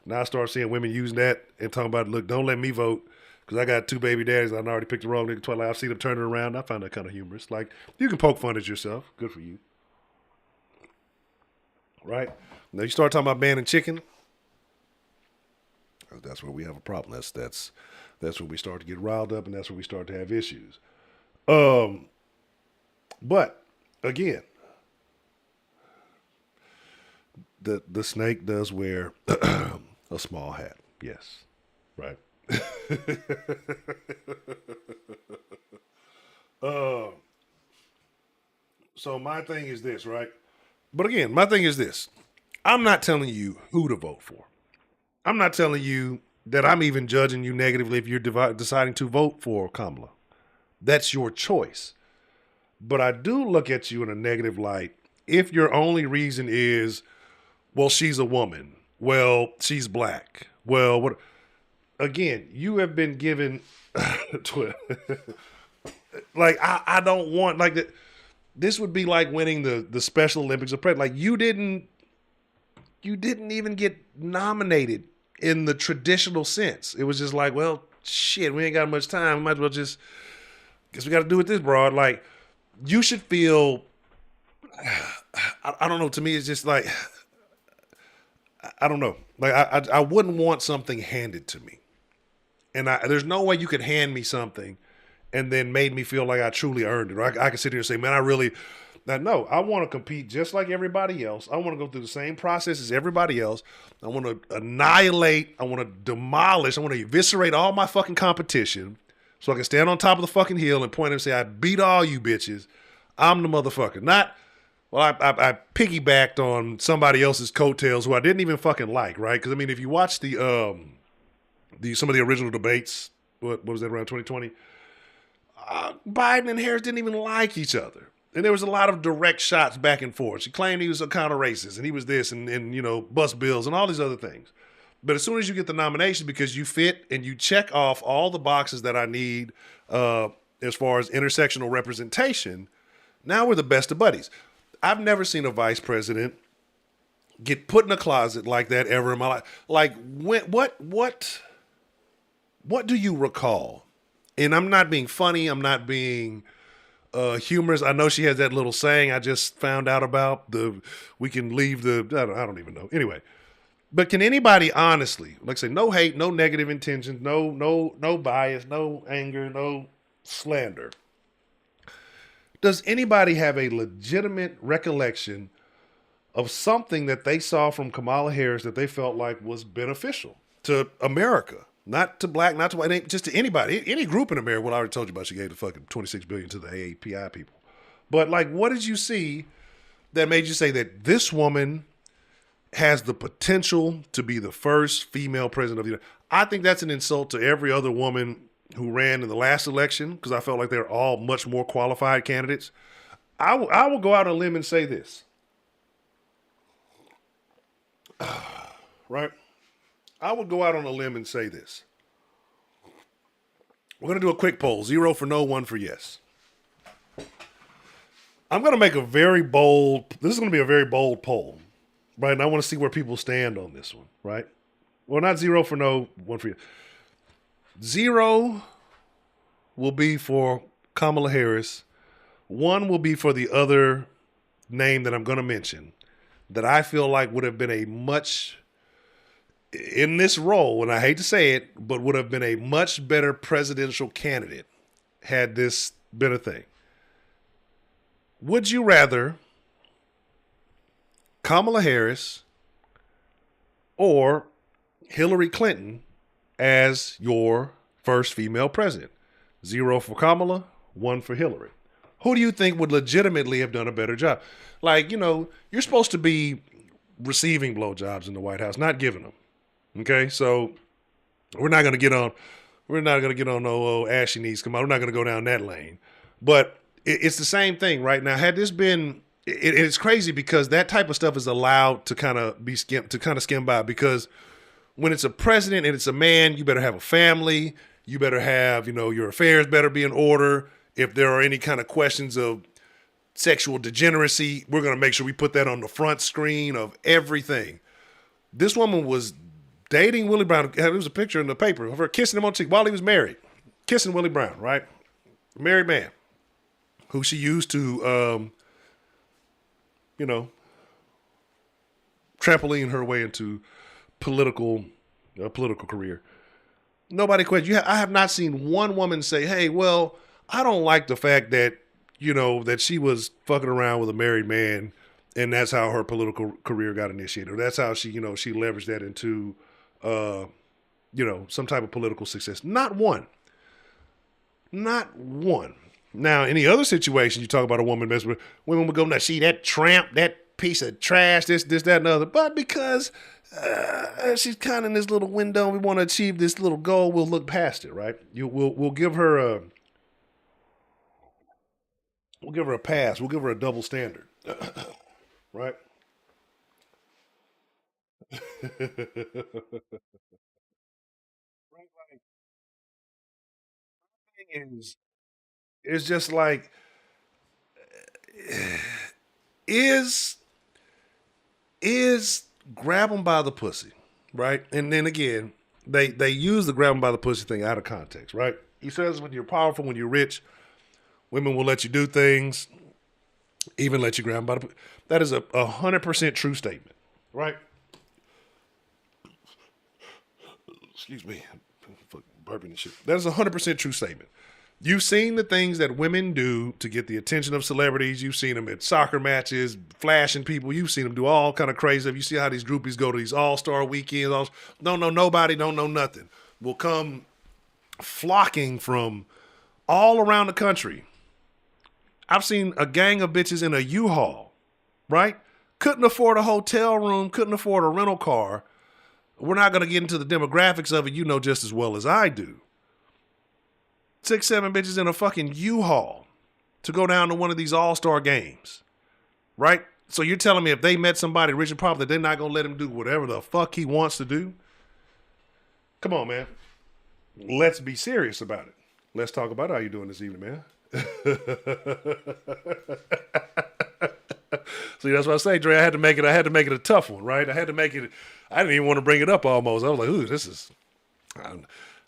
Now I start seeing women using that and talking about, look, don't let me vote because I got two baby daddies and I already picked the wrong nigga twice. Like, I've seen them turn it around. I find that kind of humorous. Like, you can poke fun at yourself. Good for you. Right? Now you start talking about banning chicken. That's where we have a problem. That's where we start to get riled up and that's where we start to have issues. But again, the snake does wear a small hat. Yes. Right. uh, so my thing is this, right? But again, my thing is this. I'm not telling you who to vote for. I'm not telling you that I'm even judging you negatively if you're deciding to vote for Kamala. That's your choice. But I do look at you in a negative light if your only reason is, well, she's a woman. Well, she's black. Well, what? again, you have been given like I don't want like that. This would be like winning the Special Olympics of President. Like you didn't even get nominated in the traditional sense. It was just like, well, shit, we ain't got much time. We might as well just guess we got to do it this broad. Like you should feel. I don't know. To me, it's just like I don't know. Like I wouldn't want something handed to me, and there's no way you could hand me something and then made me feel like I truly earned it. Or I could sit here and say, man, I really. Now, no, I want to compete just like everybody else. I want to go through the same process as everybody else. I want to annihilate. I want to demolish. I want to eviscerate all my fucking competition so I can stand on top of the fucking hill and point and say, I beat all you bitches. I'm the motherfucker. Not, well, I piggybacked on somebody else's coattails who I didn't even fucking like, right? Because, I mean, if you watch some of the original debates, what was that, around 2020? Biden and Harris didn't even like each other. And there was a lot of direct shots back and forth. She claimed he was a kind of racist and he was this and you know, bus bills and all these other things. But as soon as you get the nomination, because you fit and you check off all the boxes that I need as far as intersectional representation, now we're the best of buddies. I've never seen a vice president get put in a closet like that ever in my life. Like, what do you recall? And I'm not being funny. I'm not being humorous. I know she has that little saying I just found out about. We can leave I don't even know. Anyway, but can anybody honestly, like say, no hate, no negative intentions, no bias, no anger, no slander. Does anybody have a legitimate recollection of something that they saw from Kamala Harris that they felt like was beneficial to America? Not to black, not to white, just to anybody, any group in America. Well, I already told you about. She gave the fucking $26 billion to the AAPI people. But like, what did you see that made you say that this woman has the potential to be the first female president of the United States? I think that's an insult to every other woman who ran in the last election because I felt like they're all much more qualified candidates. I will go out on a limb and say this. Right? I would go out on a limb and say this. We're going to do a quick poll. 0 for no, 1 for yes. I'm going to make this is going to be a very bold poll, right? And I want to see where people stand on this one, right? Well, not 0 for no, 1 for yes. 0 will be for Kamala Harris. 1 will be for the other name that I'm going to mention that I feel like would have been a much, in this role, and I hate to say it, but would have been a much better presidential candidate had this been a thing. Would you rather Kamala Harris or Hillary Clinton as your first female president? 0 for Kamala, 1 for Hillary. Who do you think would legitimately have done a better job? Like, you know, you're supposed to be receiving blowjobs in the White House, not giving them. Okay, so we're not going to get on no ashy knees. Come on, we're not going to go down that lane. But it's the same thing right now. Had this been, it's crazy because that type of stuff is allowed to kind of skim by, because when it's a president and it's a man, you better have a family. You better have, you know, your affairs better be in order. If there are any kind of questions of sexual degeneracy, we're going to make sure we put that on the front screen of everything. This woman was dating Willie Brown. There was a picture in the paper of her kissing him on the cheek while he was married. Kissing Willie Brown, right? Married man who she used to, trampoline her way into political career. Nobody questions. I have not seen one woman say, hey, well, I don't like the fact that, you know, that she was fucking around with a married man and that's how her political career got initiated. Or that's how she leveraged that into, some type of political success. Not one. Not one. Now, any other situation you talk about a woman messing with, women would go, now, see that tramp, that piece of trash, this, that, and the other. But because she's kind of in this little window and we want to achieve this little goal, we'll look past it, right? We'll give her a pass. We'll give her a double standard, right? is just like, is is grab them by the pussy, right? And then again, they use the grab them by the pussy thing out of context, right? He says when you're powerful, when you're rich, women will let you do things, even let you grab them by the pussy. That is 100% true statement, right? Excuse me, fucking burping and shit. That is 100% true statement. You've seen the things that women do to get the attention of celebrities. You've seen them at soccer matches, flashing people. You've seen them do all kind of crazy stuff. You see how these groupies go to these all-star weekends. Don't know nobody, don't know nothing. Will come flocking from all around the country. I've seen a gang of bitches in a U-Haul, right? Couldn't afford a hotel room, couldn't afford a rental car. We're not going to get into the demographics of it. You know just as well as I do. 6, 7 bitches in a fucking U-Haul to go down to one of these all-star games, right? So you're telling me if they met somebody rich and powerful that they're not going to let him do whatever the fuck he wants to do? Come on, man. Let's be serious about it. Let's talk about how you doing this evening, man. See, that's what I say, Dre. I had to make it a tough one, right? I didn't even want to bring it up almost. I was like, ooh, this is,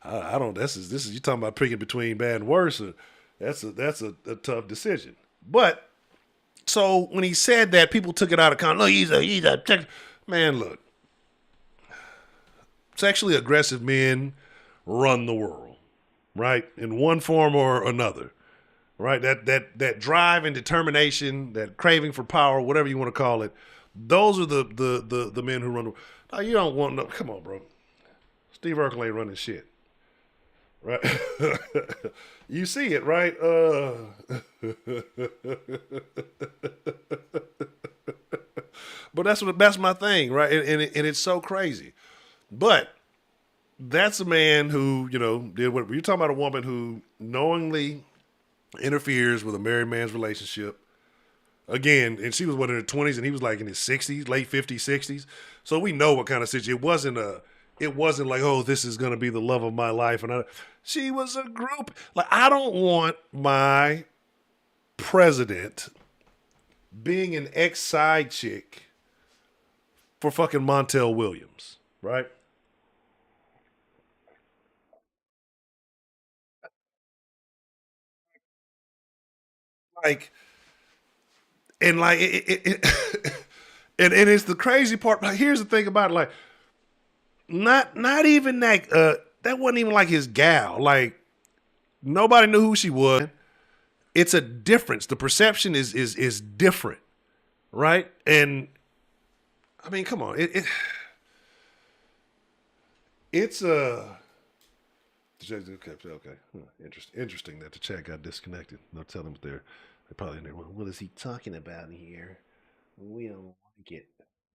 I don't. This is. You talking about picking between bad and worse? That's a tough decision. But so when he said that, people took it out of context. Look, he's a man. Look, sexually aggressive men run the world, right? In one form or another, right? That drive and determination, that craving for power, whatever you want to call it. Those are the men who run the world. Now, you don't want no. Come on, bro. Steve Urkel ain't running shit. Right? You see it, right? But that's my thing, right? And it's so crazy. But that's a man who, did what you're talking about, a woman who knowingly interferes with a married man's relationship. Again, and she was in her 20s and he was like in his 60s, late 50s, 60s. So we know what kind of situation. It wasn't like, oh, this is going to be the love of my life. And she was a group. Like, I don't want my president being an ex-side chick for fucking Montel Williams, right? Like, and like, and it's the crazy part. Like, here's the thing about it, like, not even that, that wasn't even like his gal. Like, nobody knew who she was. It's a difference. The perception is different, right? And I mean, come on, it's a okay. Interesting that the chat got disconnected. They'll tell them they're probably in there. What is he talking about here? We don't like it.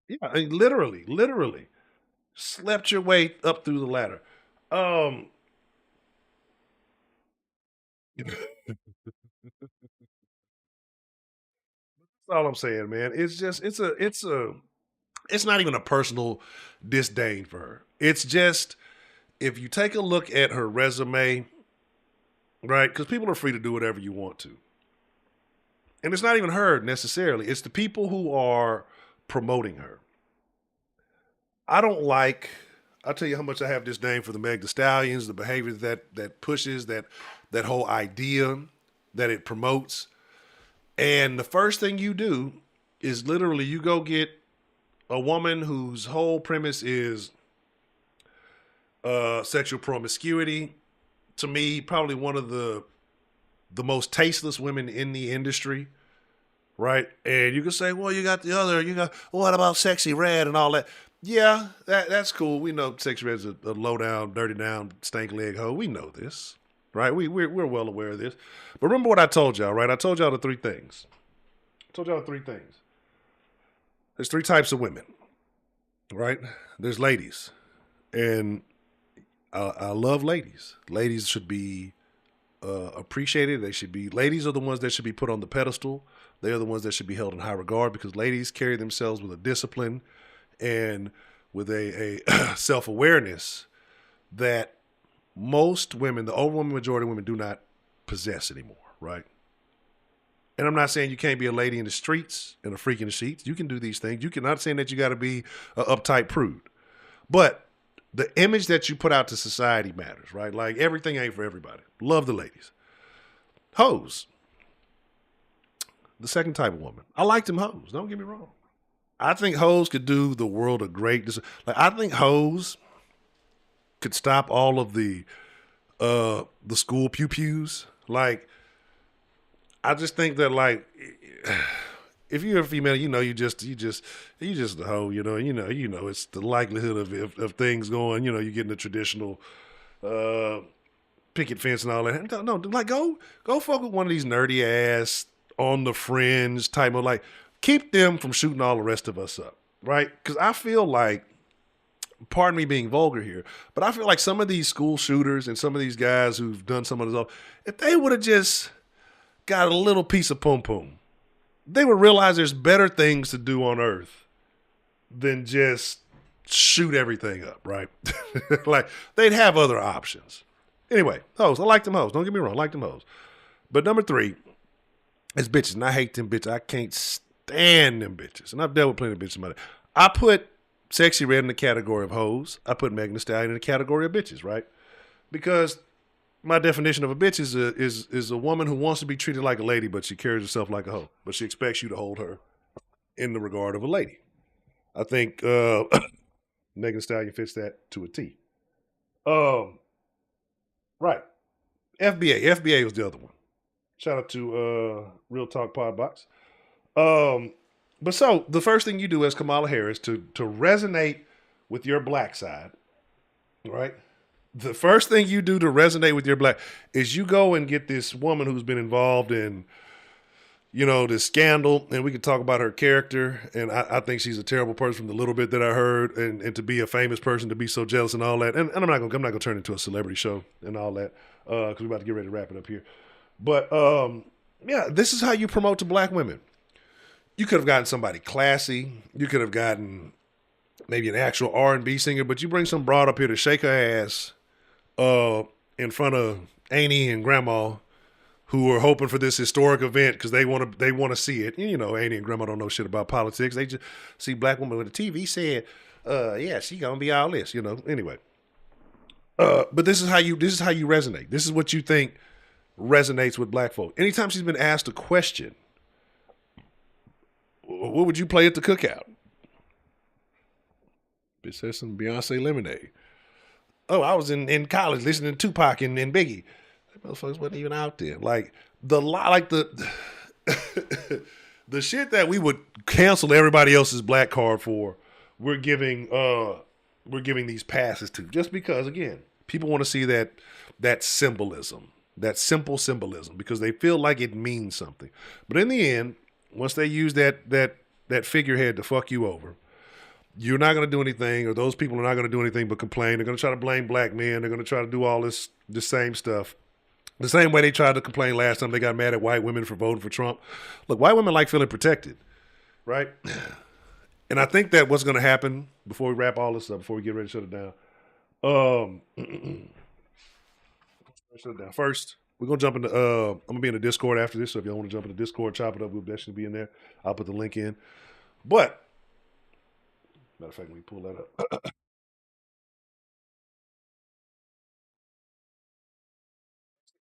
Yeah, I mean, literally slept your way up through the ladder. Um, that's all I'm saying, man. It's just it's not even a personal disdain for her. It's just if you take a look at her resume, right? Because people are free to do whatever you want to. And it's not even her necessarily. It's the people who are promoting her. I don't like. I'll tell you how much I have disdain for the Meg Thee Stallions, the behavior that pushes that whole idea that it promotes. And the first thing you do is literally you go get a woman whose whole premise is sexual promiscuity. To me, probably one of the most tasteless women in the industry, right? And you can say, well, you got what about Sexy Red and all that? Yeah, that's cool. We know Sexy Red's a low down, dirty down, stank leg hoe. We know this, right? We're well aware of this. But remember what I told y'all, right? I told y'all the three things. There's three types of women, right? There's ladies, and I love ladies. Ladies should be appreciated. Ladies are the ones that should be put on the pedestal. They are the ones that should be held in high regard because ladies carry themselves with a discipline and with a self-awareness that most women, the overwhelming majority of women, do not possess anymore, right? And I'm not saying you can't be a lady in the streets and a freak in the sheets. You can do these things. You can not saying that you got to be an uptight prude, but the image that you put out to society matters, right? Like everything ain't for everybody. Love the ladies. Hoes, the second type of woman. I like them hoes. Don't get me wrong. I think hoes could do the world a great. Like I think hoes could stop all of the school pew pews. Like I just think that like if you're a female, you just a hoe, it's the likelihood of things going, you getting the traditional picket fence and all that. No, like go fuck with one of these nerdy ass on the fringe type of like keep them from shooting all the rest of us up, right? Because I feel like, pardon me being vulgar here, but I feel like some of these school shooters and some of these guys who've done some of this, if they would have just got a little piece of pum pum, they would realize there's better things to do on earth than just shoot everything up, right? Like they'd have other options. Anyway, hoes. I like them hoes. Don't get me wrong, I like them hoes. But number 3 is bitches, and I hate them bitches. I can't stand them bitches, and I've dealt with plenty of bitches about it. I put Sexy Red in the category of hoes. I put Megan Thee Stallion in the category of bitches, right? Because my definition of a bitch is a woman who wants to be treated like a lady, but she carries herself like a hoe. But she expects you to hold her in the regard of a lady. I think Megan Thee Stallion fits that to a T. Right. FBA. FBA was the other one. Shout out to Real Talk Podbox. But so the first thing you do as Kamala Harris to resonate with your black side, right? The first thing you do to resonate with your black is you go and get this woman who's been involved in, this scandal, and we can talk about her character. And I think she's a terrible person from the little bit that I heard, and to be a famous person, to be so jealous and all that. And I'm not gonna turn it into a celebrity show and all that because we're about to get ready to wrap it up here. But yeah, this is how you promote to black women. You could have gotten somebody classy. You could have gotten maybe an actual R&B singer, but you bring some broad up here to shake her ass in front of Annie and Grandma, who are hoping for this historic event because they want to see it. Annie and Grandma don't know shit about politics. They just see black woman with the TV said, yeah, she gonna be all this. Anyway. But this is how you resonate. This is what you think resonates with black folk. Anytime she's been asked a question, what would you play at the cookout? Bitch says some Beyonce Lemonade. Oh, I was in college listening to Tupac and Biggie. That motherfuckers wasn't even out there. Like the the shit that we would cancel everybody else's black card for, we're giving these passes to, just because again, people want to see that symbolism, that simple symbolism, because they feel like it means something. But in the end, once they use that figurehead to fuck you over, you're not going to do anything, or those people are not going to do anything but complain. They're going to try to blame black men. They're going to try to do all the same stuff. The same way they tried to complain last time they got mad at white women for voting for Trump. Look, white women like feeling protected, right? And I think that what's going to happen before we wrap all this up, before we get ready to shut it down, shut it down. First, we're going to jump into, I'm going to be in the Discord after this, so if y'all want to jump in the Discord, chop it up, we'll definitely be in there. I'll put the link in. But, matter of fact, let me pull that up.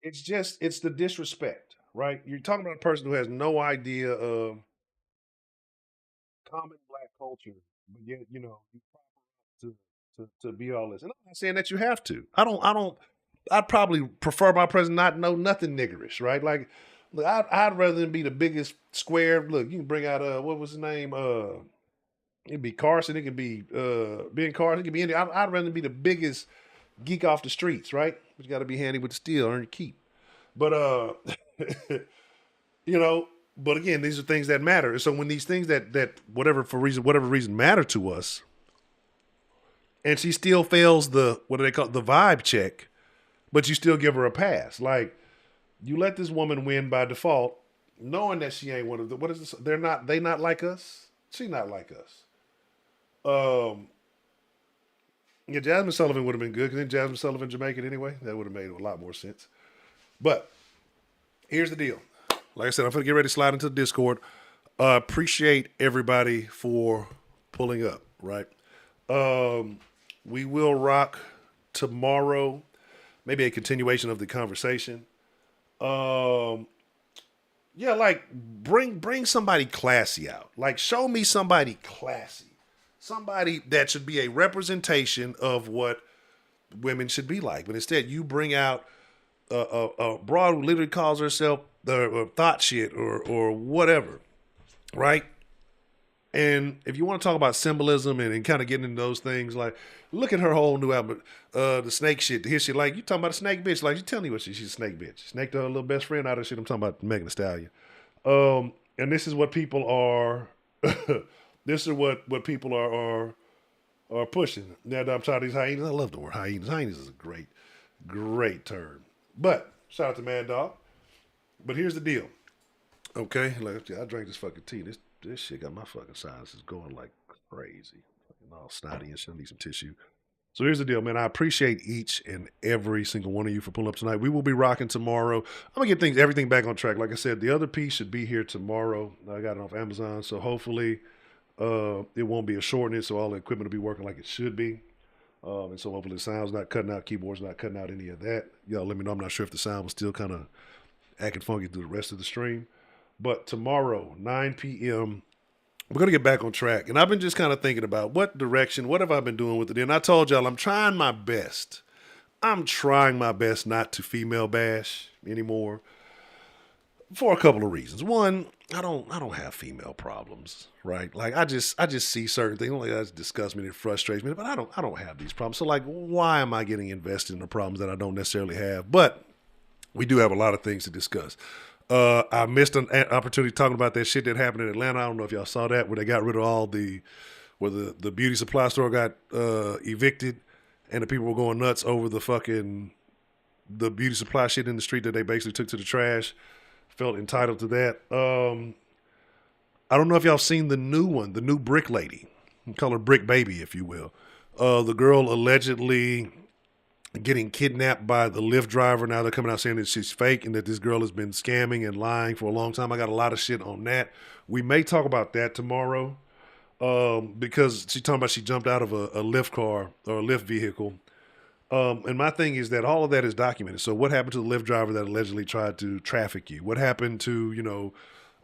It's the disrespect, right? You're talking about a person who has no idea of common black culture, but yet, you prop her up to be all this. And I'm not saying that you have to. I'd probably prefer my president not know nothing niggerish, right? Like, look, I'd rather than be the biggest square. Look, you can bring out what was his name? It'd be Carson. It could be Ben Carson. It could be any. I'd rather be the biggest geek off the streets, right? But you got to be handy with the steel, earn your keep. But but again, these are things that matter. So when these things that whatever reason matter to us, and she still fails the, what do they call it, the vibe check, but you still give her a pass. Like, you let this woman win by default, knowing that she ain't one of the, what is this? They not like us. She not like us. Yeah, Jasmine Sullivan would have been good, because then Jasmine Sullivan Jamaican anyway. That would have made a lot more sense. But Here's the deal. Like I said, I'm going to get ready to slide into the Discord. Appreciate everybody for pulling up, right? We will rock tomorrow, maybe a continuation of the conversation. Um, yeah, like bring somebody classy out. Like show me somebody classy. Somebody that should be a representation of what women should be like. But instead, you bring out a broad who literally calls herself the thought shit or whatever, right? And if you want to talk about symbolism and kind of getting into those things, like look at her whole new album, the snake shit. Here she like you talking about a snake bitch, like you telling you what she's a snake bitch. Snaked her little best friend out of shit. I'm talking about Megan Thee Stallion. And this is what people are. This is what people are pushing. Now that I'm tired of these hyenas, I love the word hyenas. Hyenas is a great term. But shout out to Mad Dog. But here's the deal. Okay, like I drank this fucking tea. This shit got my fucking sinuses going like crazy. Fucking all snotty and shit. I need some tissue. So here's the deal, man. I appreciate each and every single one of you for pulling up tonight. We will be rocking tomorrow. I'm gonna get everything back on track. Like I said, the other piece should be here tomorrow. I got it off Amazon, so hopefully it won't be a shortness, so all the equipment will be working like it should be. And so hopefully the sound's not cutting out, keyboard's not cutting out any of that. Y'all let me know. I'm not sure if the sound was still kind of acting funky through the rest of the stream. But tomorrow, 9 p.m., we're going to get back on track. And I've been just kind of thinking about what direction, what have I been doing with it. And I told y'all I'm trying my best. I'm trying my best not to female bash anymore for a couple of reasons. One, I don't have female problems, right? Like I just see certain things like that disgust me, it frustrates me, but I don't have these problems. So like, why am I getting invested in the problems that I don't necessarily have? But we do have a lot of things to discuss. I missed an opportunity talking about that shit that happened in Atlanta. I don't know if y'all saw that, where they got rid of where the beauty supply store got evicted, and the people were going nuts over the beauty supply shit in the street that they basically took to the trash. Felt entitled to that. I don't know if y'all seen the new one, the new Brick Lady. Call her Brick Baby, if you will. The girl allegedly getting kidnapped by the Lyft driver. Now they're coming out saying that she's fake and that this girl has been scamming and lying for a long time. I got a lot of shit on that. We may talk about that tomorrow because she's talking about she jumped out of a Lyft car or a Lyft vehicle. And my thing is that all of that is documented. So what happened to the Lyft driver that allegedly tried to traffic you? What happened to,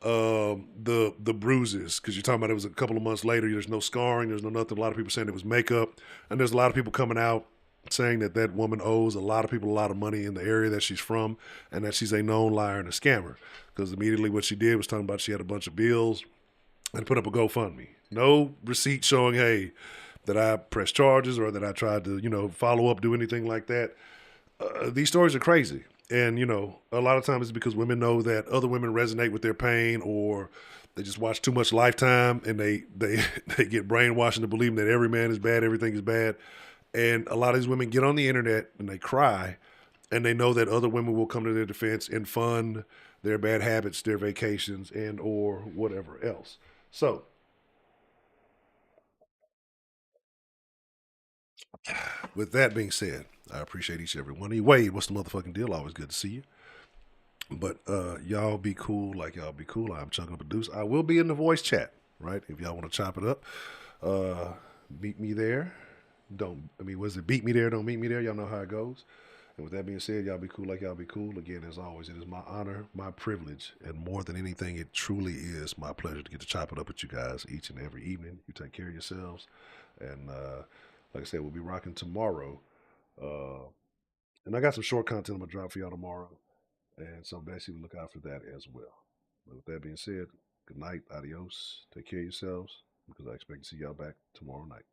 the bruises? Because you're talking about it was a couple of months later. There's no scarring. There's no nothing. A lot of people saying it was makeup. And there's a lot of people coming out saying that woman owes a lot of people a lot of money in the area that she's from and that she's a known liar and a scammer. Because immediately what she did was talking about she had a bunch of bills and put up a GoFundMe. No receipt showing, hey, that I pressed charges or that I tried to, follow up, do anything like that. These stories are crazy. And, a lot of times it's because women know that other women resonate with their pain or they just watch too much Lifetime and they get brainwashed into believing that every man is bad, everything is bad. And a lot of these women get on the internet and they cry and they know that other women will come to their defense and fund their bad habits, their vacations, and or whatever else. So, with that being said, I appreciate each and every one of you. Wade, what's the motherfucking deal? Always good to see you. But y'all be cool like y'all be cool. I'm Chunkin' Up a Deuce. I will be in the voice chat, right? If y'all want to chop it up, meet me there. Was it beat me there, don't meet me there? Y'all know how it goes. And with that being said, y'all be cool like y'all be cool. Again, as always, it is my honor, my privilege, and more than anything, it truly is my pleasure to get to chop it up with you guys each and every evening. You take care of yourselves. And like I said, we'll be rocking tomorrow. Uh, and I got some short content I'm going to drop for y'all tomorrow. And so basically look out for that as well. But with that being said, good night, adios, take care of yourselves, because I expect to see y'all back tomorrow night.